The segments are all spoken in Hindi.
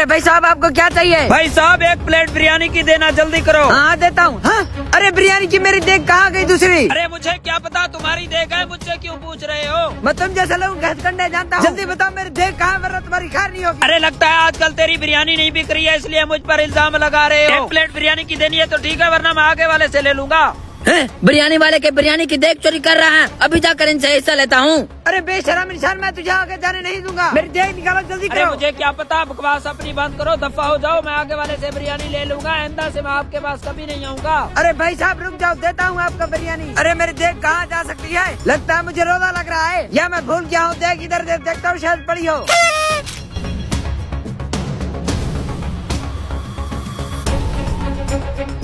अरे भाई साहब आपको क्या चाहिए? भाई साहब 1 प्लेट बिरयानी की देना, जल्दी करो। हाँ देता हूँ। हाँ अरे बिरयानी की मेरी देख कहाँ गई दूसरी? अरे मुझे क्या पता तुम्हारी देख है, मुझसे क्यों पूछ रहे हो? मैं तुम जैसे लोग घसकंडे जानता हूँ। जल्दी बताओ मेरी देख कहाँ, वरना तुम्हारी खैर नहीं होगी। अरे लगता है आजकल तेरी बिरयानी नहीं बिक रही है, इसलिए मुझ पर इल्जाम लगा रहे हो। 1 प्लेट बिरयानी की देनी है तो ठीक है, वरना मैं आगे वाले से ले लूंगा। बिरयानी वाले के बिरयानी की देख चोरी कर रहा है, अभी जाकर इनसे हिस्सा लेता हूँ। अरे बेशरम इंसान, मैं तुझे आगे जाने नहीं दूंगा। मेरी देख निकालो जल्दी अरे करो। मुझे क्या पता, बकवास अपनी बंद करो, दफा हो जाओ। मैं आगे वाले से बिरयानी ले लूंगा, आइंदा से मैं आपके पास कभी नहीं आऊंगा। अरे भाई साहब रुक जाओ, देता हूँ आपका बिरयानी। अरे मेरी देख कहाँ जा सकती है? लगता है मुझे रोना लग रहा है, या मैं भूल गया हूँ। देख इधर देखता हूँ, शायद पड़ी हो।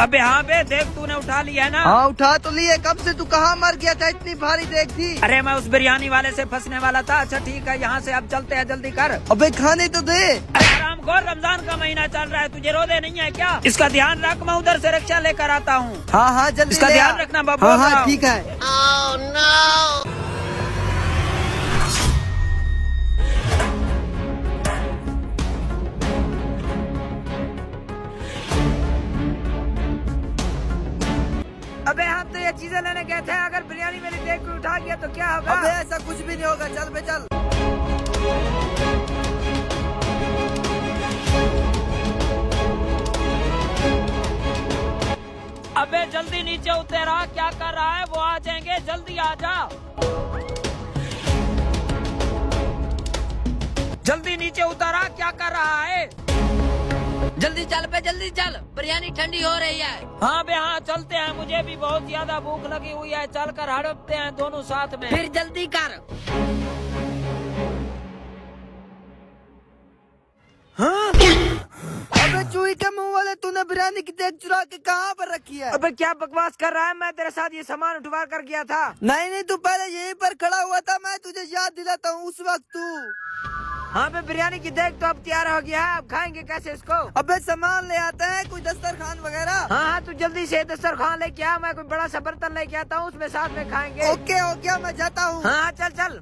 अबे हाँ बे, देख तूने उठा लिया है ना? हाँ उठा तो लिए। कब से तू कहाँ मर गया था? इतनी भारी देख थी। अरे मैं उस बिरयानी वाले से फंसने वाला था। अच्छा ठीक है, यहाँ से अब चलते हैं, जल्दी कर। अबे खाने तो दे। अरे आरामखोर, रमजान का महीना चल रहा है, तुझे रोजे नहीं है क्या? इसका ध्यान रख, मैं उधर से रिक्शा लेकर आता हूँ। हाँ हाँ जल्दी इसका ले ध्यान आ। रखना बाबू। हाँ हाँ ठीक है। अबे हम तो ये चीजें लेने गए थे, अगर बिरयानी मेरी देख को उठा गया तो क्या होगा? अबे ऐसा कुछ भी नहीं होगा, चल बे चल। अबे जल्दी नीचे उतरा, क्या कर रहा है? वो आ जाएंगे, जल्दी आ जा। जल्दी नीचे उतरा, क्या कर रहा है? जल्दी चल पे, जल्दी चल, बिरयानी ठंडी हो रही है। हाँ बे हाँ, चलते हैं, मुझे भी बहुत ज्यादा भूख लगी हुई है। चल कर हड़पते हैं दोनों साथ में। फिर जल्दी कर। हाँ? अबे चूही के मुंह वाले, तूने बिरयानी की देख चुरा के कहाँ पर रखी है? अबे क्या बकवास कर रहा है? मैं तेरे साथ ये सामान उठवा कर गया था। नहीं नहीं, तू पहले यहीं पर खड़ा हुआ था, मैं तुझे याद दिलाता हूँ उस वक्त तू। हाँ पे बिरयानी की देख तो अब तैयार हो गया है, अब खाएंगे कैसे इसको? अबे सामान ले आते हैं, कोई दस्तरखान वगैरह। हाँ हाँ तू जल्दी से दस्तरखान लेके आ, मैं कोई बड़ा सा बर्तन लेके आता हूँ, उसमें साथ में खाएंगे। ओके ओके, मैं जाता हूँ। हाँ चल चल।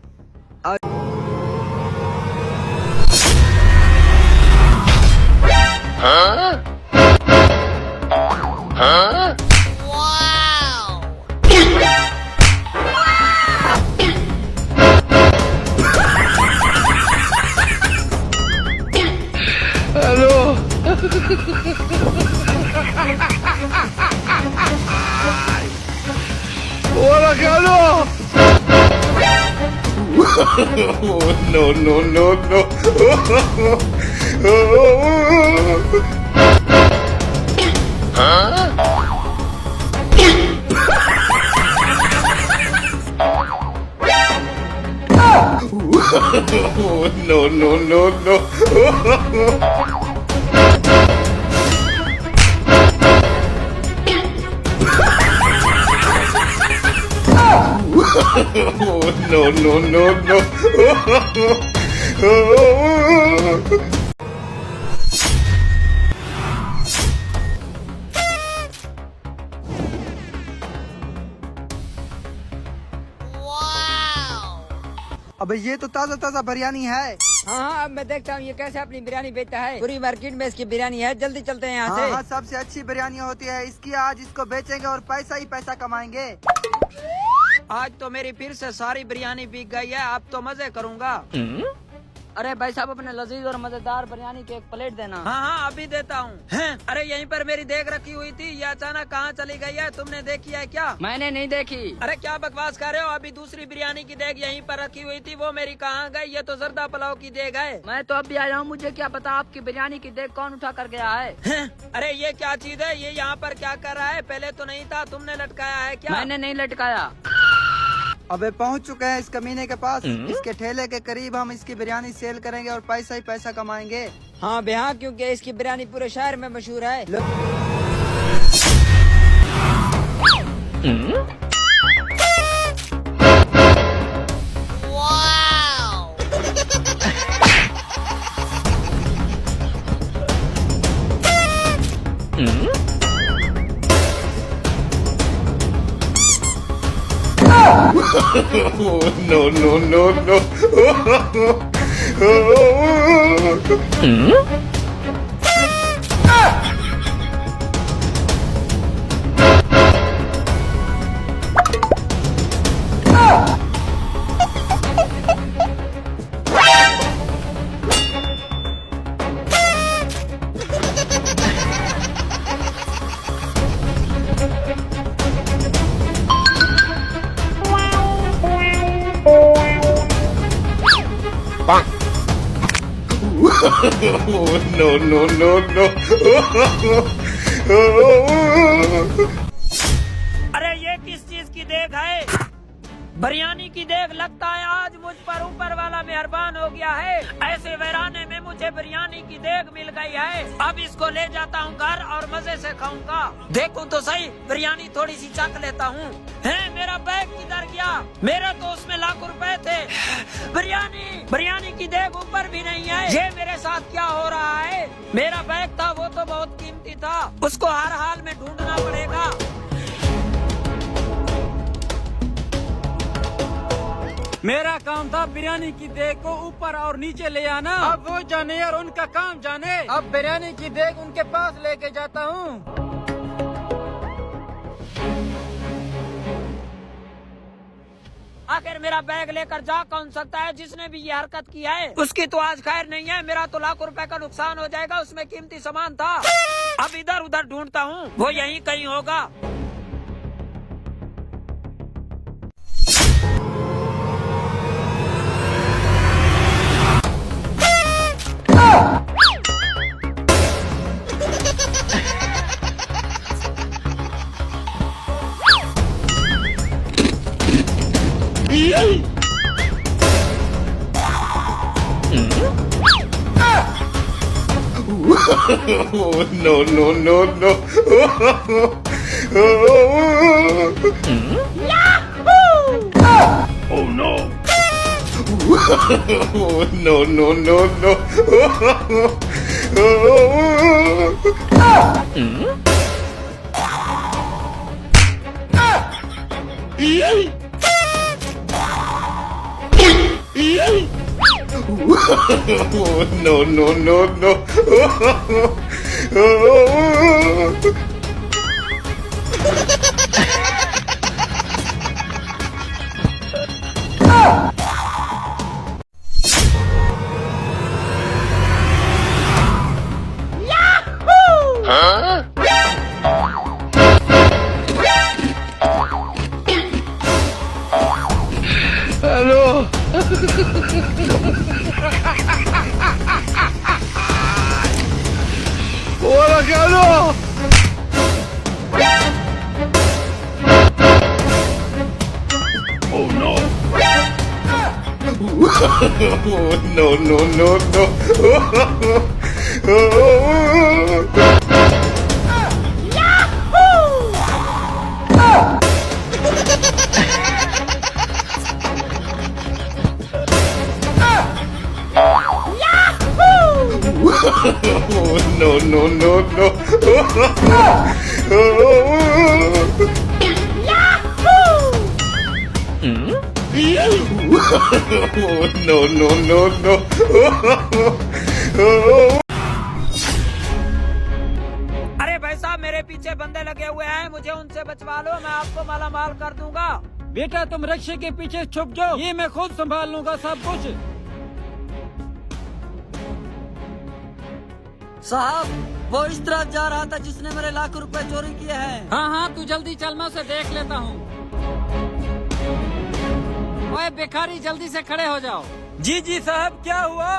Hola, cabrón. No, no, no, no. No, no, no, no. No, no, no, no. अबे ये तो ताजा ताजा बिरयानी है। हाँ हाँ अब मैं देखता हूँ ये कैसे अपनी बिरयानी बेचता है। पूरी मार्केट में इसकी बिरयानी है, जल्दी चलते हैं यहाँ से। हाँ, सबसे अच्छी बिरयानी होती है इसकी। आज इसको बेचेंगे और पैसा ही पैसा कमाएंगे। आज तो मेरी फिर से सारी बिरयानी बिक गई है, अब तो मजे करूँगा। अरे भाई साहब अपने लजीज और मजेदार बिरयानी की 1 प्लेट देना। हाँ हाँ अभी देता हूँ। अरे यहीं पर मेरी देख रखी हुई थी, ये अचानक कहाँ चली गई है? तुमने देखी है क्या? मैंने नहीं देखी। अरे क्या बकवास कर रहे हो? अभी दूसरी बिरयानी की देग यहीं पर रखी हुई थी, वो मेरी कहाँ गई? ये तो जर्दा पुलाव की देग है। मैं तो अभी आया हूँ, मुझे क्या पता आपकी बिरयानी की देख कौन उठा कर गया है। अरे ये क्या चीज है? ये यहाँ पर क्या कर रहा है? पहले तो नहीं था, तुमने लटकाया है क्या? मैंने नहीं लटकाया। अबे पहुंच चुके हैं इस कमीने के पास। इसके ठेले के करीब हम इसकी बिरयानी सेल करेंगे और पैसा ही पैसा कमाएंगे। हाँ बेहा, क्योंकि इसकी बिरयानी पूरे शहर में मशहूर है। No, no, no, no. No, no, no, no. अरे ये किस चीज की देख है? बिरयानी की देख। लगता है आज मुझ पर ऊपर वाला मेहरबान हो गया है। ऐसे वीराने में मुझे बिरयानी की देख मिल गई है। अब इसको ले जाता हूँ घर और मजे से खाऊंगा। देखूं तो सही, बिरयानी थोड़ी सी चख लेता हूँ। है मेरा बैग किधर गया? मेरा तो उसमें लाखों रुपए थे। बिरयानी की देख ऊपर भी नहीं है। ये मेरे साथ क्या हो रहा है? मेरा बैग था वो तो बहुत कीमती था, उसको हर हाल में ढूंढना पड़ेगा। मेरा काम था बिरयानी की देग को ऊपर और नीचे ले आना। अब वो जाने और उनका काम जाने। अब बिरयानी की देग उनके पास लेके जाता हूँ। आखिर मेरा बैग लेकर जा कौन सकता है? जिसने भी ये हरकत की है उसकी तो आज खैर नहीं है। मेरा तो लाखों रुपए का नुकसान हो जाएगा, उसमें कीमती सामान था। अब इधर उधर ढूंढता हूँ, वो यहीं कहीं होगा। No, no, no, no. Oh no. No, no, no, no. No, no, no, no. Hello. Hola, Carlos. Oh no. No, no, no, no. No, no, no, no. No, no, no, no. अरे भाई साहब, मेरे पीछे बंदे लगे हुए हैं, मुझे उनसे बचवा लो, मैं आपको माला माल कर दूंगा। बेटा तुम रक्षे के पीछे छुप जाओ, ये मैं खुद संभाल लूंगा सब कुछ। साहब, वो इस तरफ जा रहा था जिसने मेरे लाखों रुपए चोरी किए हैं। हाँ हाँ, तू जल्दी चल, मैं उसे देख लेता हूँ। ओए भिखारी, जल्दी से खड़े हो जाओ। जी जी साहब, क्या हुआ?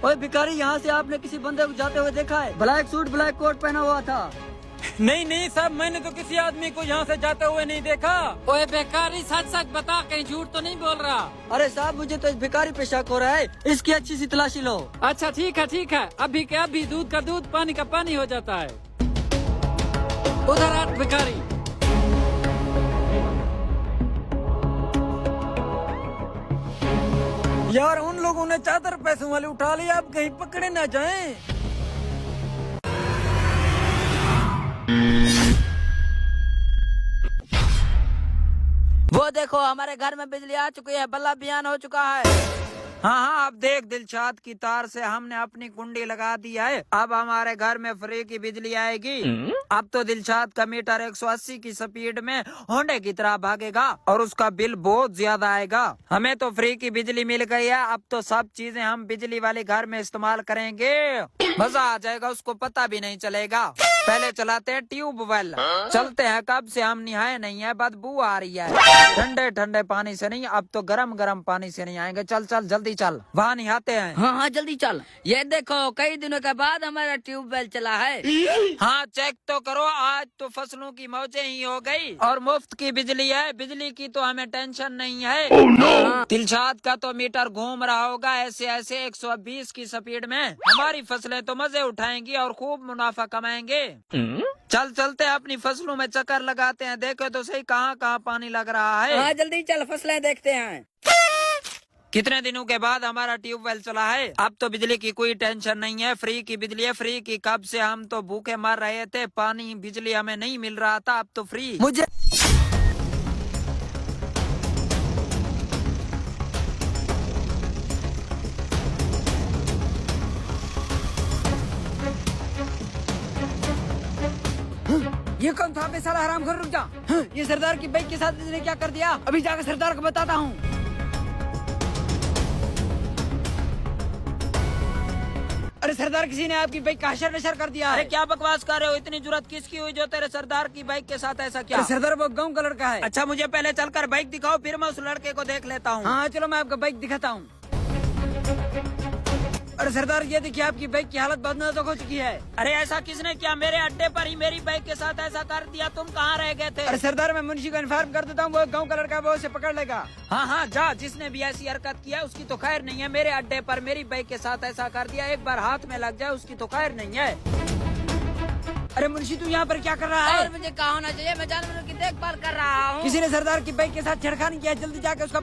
ओए भिखारी, यहाँ से आपने किसी बंदे को जाते हुए देखा है? ब्लैक सूट ब्लैक कोट पहना हुआ था। नहीं नहीं साहब, मैंने तो किसी आदमी को यहाँ से जाते हुए नहीं देखा। ओए भिखारी, सच सच बता, कहीं झूठ तो नहीं बोल रहा? अरे साहब, मुझे तो इस भिखारी पे शक हो रहा है, इसकी अच्छी सी तलाशी लो। अच्छा ठीक है ठीक है, अभी के अभी दूध का दूध पानी का पानी हो जाता है। उधर हट भिखारी। यार, उन लोगों ने चादर पैसों वाले उठा लिया, अब कहीं पकड़े ना जाएं। वो देखो, हमारे घर में बिजली आ चुकी है, बल्ब भी ऑन हो चुका है। हाँ हाँ, अब देख दिलशाद की तार से हमने अपनी कुंडी लगा दी है। अब हमारे घर में फ्री की बिजली आएगी। अब तो दिलशाद का मीटर 180 की स्पीड में होंडे की तरह भागेगा और उसका बिल बहुत ज्यादा आएगा। हमें तो फ्री की बिजली मिल गई है, अब तो सब चीजें हम बिजली वाले घर में इस्तेमाल करेंगे। मजा आ जाएगा, उसको पता भी नहीं चलेगा। पहले चलाते हैं ट्यूबवेल। चलते हैं, कब से हम नहाए नहीं है, बदबू आ रही है। ठंडे ठंडे पानी से नहीं, अब तो गरम गरम पानी से नहीं आएंगे। चल चल जल्दी चल, वहाँ नहाते हैं। हाँ हाँ जल्दी चल। ये देखो कई दिनों के बाद हमारा ट्यूबवेल चला है। हाँ चेक तो करो, आज तो फसलों की मौजें ही हो गई और मुफ्त की बिजली है। बिजली की तो हमें टेंशन नहीं है। तिलशाद का तो मीटर घूम रहा होगा ऐसे ऐसे 120 की स्पीड में। हमारी फसलें तो मजे उठाएंगी और खूब मुनाफा कमाएंगे। चल चलते हैं, अपनी फसलों में चक्कर लगाते हैं, देखे तो सही कहाँ कहाँ पानी लग रहा है। हाँ जल्दी चल, फसलें देखते हैं। कितने दिनों के बाद हमारा ट्यूबवेल चला है। अब तो बिजली की कोई टेंशन नहीं है, फ्री की बिजली है। फ्री की कब से हम तो भूखे मर रहे थे, पानी बिजली हमें नहीं मिल रहा था, अब तो फ्री। मुझे ये कौन था? साला हराम खोर, रुक जा। ये सरदार की बाइक के साथ इसने क्या कर दिया? अभी जाकर सरदार को बताता हूँ। अरे सरदार, किसी ने आपकी बाइक का हशर नशर कर दिया। अरे क्या बकवास कर रहे हो? इतनी जुर्रत किसकी हुई जो तेरे सरदार की बाइक के साथ ऐसा किया? अरे सरदार वो गाँव का लड़का है। अच्छा मुझे पहले चलकर बाइक दिखाओ, फिर मैं उस लड़के को देख लेता हूँ। हाँ चलो मैं आपका बाइक दिखाता हूँ। अरे सरदार ये देखिए, आपकी बाइक की हालत बहुत नाजुक हो चुकी है। अरे ऐसा किसने किया? मेरे अड्डे पर ही मेरी बाइक के साथ ऐसा कर दिया। तुम कहाँ रह गए थे? अरे सरदार, मैं मुंशी को इन्फॉर्म कर देता हूँ, वो गाँव का लड़का है, वो उसे पकड़ लेगा। हाँ हाँ जा, जिसने भी ऐसी हरकत किया उसकी तो खैर नहीं है। मेरे अड्डे पर मेरी बाइक के साथ ऐसा कर दिया, एक बार हाथ में लग जाए उसकी तो खैर नहीं है। अरे मुंशी तू यहाँ पर क्या कर रहा है? और मुझे कहा होना चाहिए, मैं जानवरों की देखभाल कर रहा हूँ। किसी ने सरदार की बाइक के साथ छेड़खानी किया, जल्दी जाके उसका